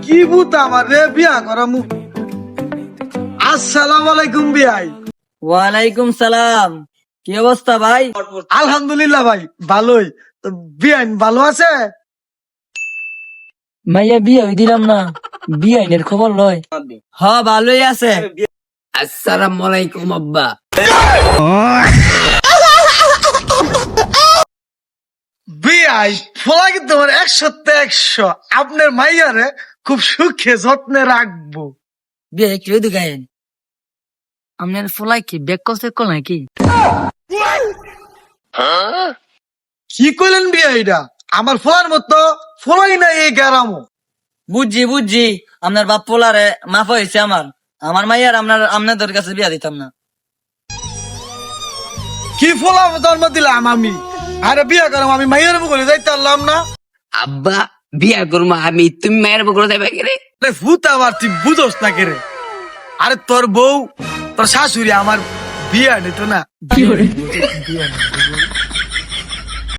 কি বুত আমার রে বিয়া করামু। আসসালামু আলাইকুম বিয়াই। ওয়ালাইকুম সালাম। কি অবস্থা ভাই? আলহামদুলিল্লাহ ভাই ভালোই। তো বিয়াইন ভালো আছে? মাইয়া বিয়ে হই দিলাম না, বিয়ে আইনের খবর লয়। হ ভালোই আছে। আসসালামু আলাইকুম আব্বা। বিয়াই ফলা কিন্তু আমার 100-100। আপনার মাইয়ারে খুব সুখে যত্নে রাখবো। বিয়ে একটু দুগাইন। আপনার ফলাই কি ব্যাক কষ্ট কল নাকি? কি কইলেন বিয়াইটা? আমার ফলার মতো ফলাই নাই এই গ্রামও। বুঝছি আপনার বাপ পোলারে মাফ হয়েছে আমার। আমার মাইয়ার আপনাদের কাছে বিয়া দিতাম না। কি ফলা জন্ম দিলাম আমি? আরে বিয়া করাম আমি মাইয়ার বলে যাইতে পারলাম না। আব্বা বিয়া করবো আমি, তুমি মায়ের বকর যাবে রে? ভূত আবার তুই বুঝোস না কে রে? আরে তোর বউ তোর শাশুড়ি আমার বিয়া নিত না।